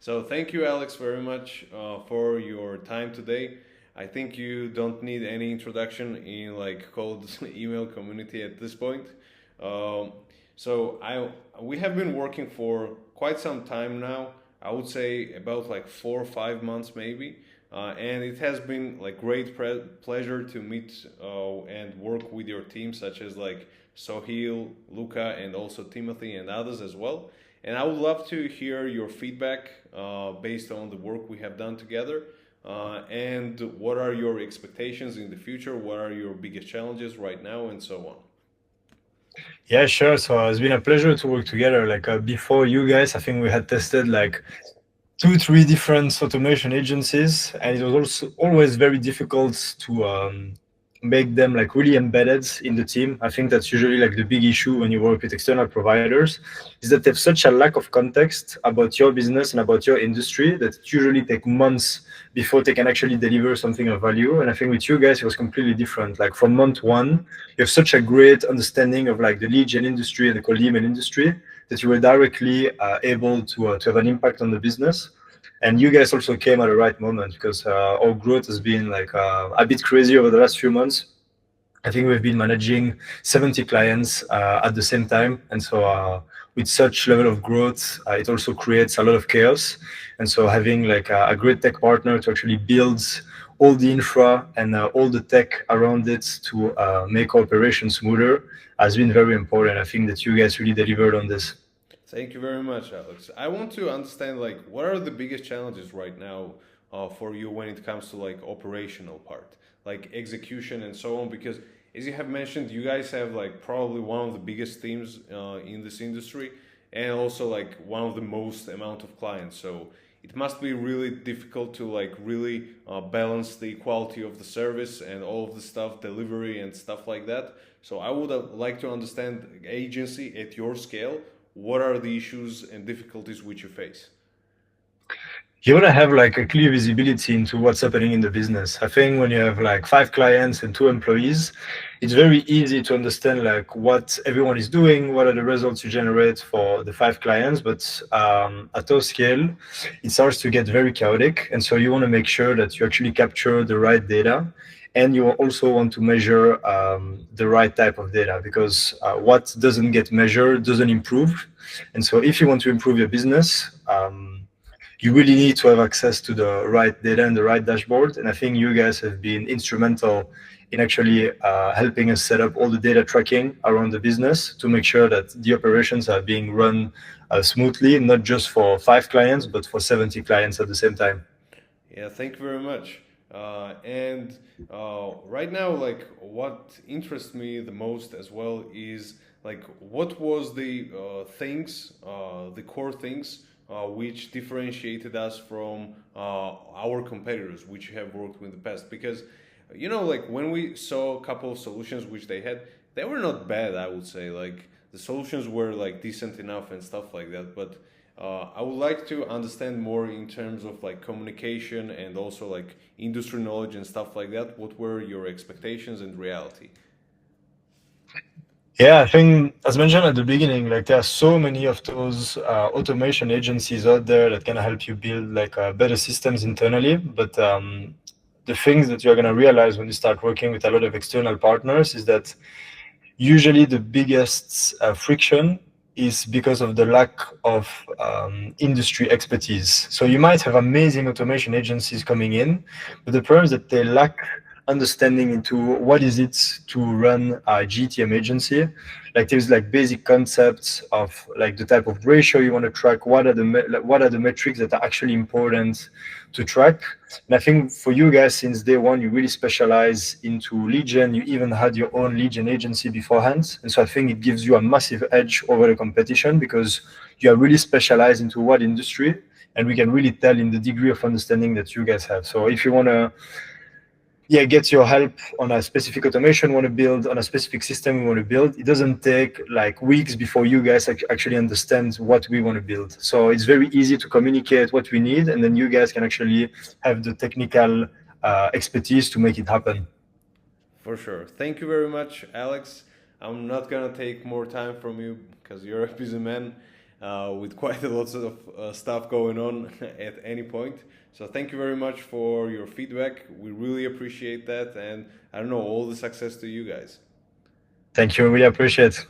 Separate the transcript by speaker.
Speaker 1: So thank you, Alex, very much for your time today. I think you don't need any introduction in like cold email community at this point. Um, so we have been working for quite some time now. I would say about like 4 or 5 months maybe, and it has been like great pleasure to meet and work with your team, such as like Sohil, Luca, and also Timothy and others as well. And I would love to hear your feedback based on the work we have done together. And what are your expectations in the future? What are your biggest challenges right now, and so on?
Speaker 2: Yeah, sure. So it's been a pleasure to work together. Before you guys, I think we had tested like two, three different automation agencies, and it was also always very difficult to make them like really embedded in the team. I think that's usually like the big issue when you work with external providers, is that they have such a lack of context about your business and about your industry that it usually take months before they can actually deliver something of value. And I think with you guys, it was completely different. Like from month one, you have such a great understanding of like the lead gen industry and the cold email industry that you were directly able to have an impact on the business. And you guys also came at the right moment because our growth has been like a bit crazy over the last few months. I think we've been managing 70 clients at the same time. And so with such level of growth, it also creates a lot of chaos. And so having like a great tech partner to actually build all the infra and all the tech around it to make operations smoother has been very important. I think that you guys really delivered on this.
Speaker 1: Thank you very much, Alex. I want to understand like what are the biggest challenges right now for you when it comes to like operational part, like execution and so on. Because as you have mentioned, you guys have like probably one of the biggest teams in this industry, and also like one of the most amount of clients. So it must be really difficult to like really balance the quality of the service and all of the stuff, delivery and stuff like that. So I would like to understand agency at your scale, what are the issues and difficulties which you face?
Speaker 2: You want to have like a clear visibility into what's happening in the business. I think when you have like five clients and two employees, it's very easy to understand like what everyone is doing, what are the results you generate for the five clients. But at our scale, it starts to get very chaotic. And so you want to make sure that you actually capture the right data. And you also want to measure the right type of data because what doesn't get measured doesn't improve. And so if you want to improve your business, you really need to have access to the right data and the right dashboard. And I think you guys have been instrumental in actually helping us set up all the data tracking around the business to make sure that the operations are being run smoothly, not just for five clients, but for 70 clients at the same time.
Speaker 1: Yeah, thank you very much. And right now, like what interests me the most as well is like what was the things, the core things which differentiated us from our competitors, which have worked with in the past. Because like when we saw a couple of solutions which they had, they were not bad. I would say like the solutions were like decent enough and stuff like that, but I would like to understand more in terms of like communication and also like industry knowledge and stuff like that. What were your expectations and reality?
Speaker 2: Yeah, I think as mentioned at the beginning, like there are so many of those automation agencies out there that can help you build like better systems internally. But the things that you're gonna realize when you start working with a lot of external partners is that usually the biggest friction is because of the lack of industry expertise. So you might have amazing automation agencies coming in, but the problem is that they lack understanding into what is it to run a GTM agency. Like there's like basic concepts of like the type of ratio you want to track, what are the metrics that are actually important to track. And I think for you guys, since day one, you really specialize into lead gen. You even had your own lead gen agency beforehand. And so I think it gives you a massive edge over the competition because you are really specialized into what industry. And we can really tell in the degree of understanding that you guys have. So if you want to get your help on a specific automation you want to build, on a specific system you want to build, it doesn't take like weeks before you guys actually understand what we want to build. So it's very easy to communicate what we need, and then you guys can actually have the technical expertise to make it happen.
Speaker 1: For sure. Thank you very much, Alex. I'm not gonna take more time from you because you're a busy man. with quite a lot of stuff going on at any point. So thank you very much for your feedback. We really appreciate that, and I don't know, all the success to you guys.
Speaker 2: Thank you. Really appreciate it.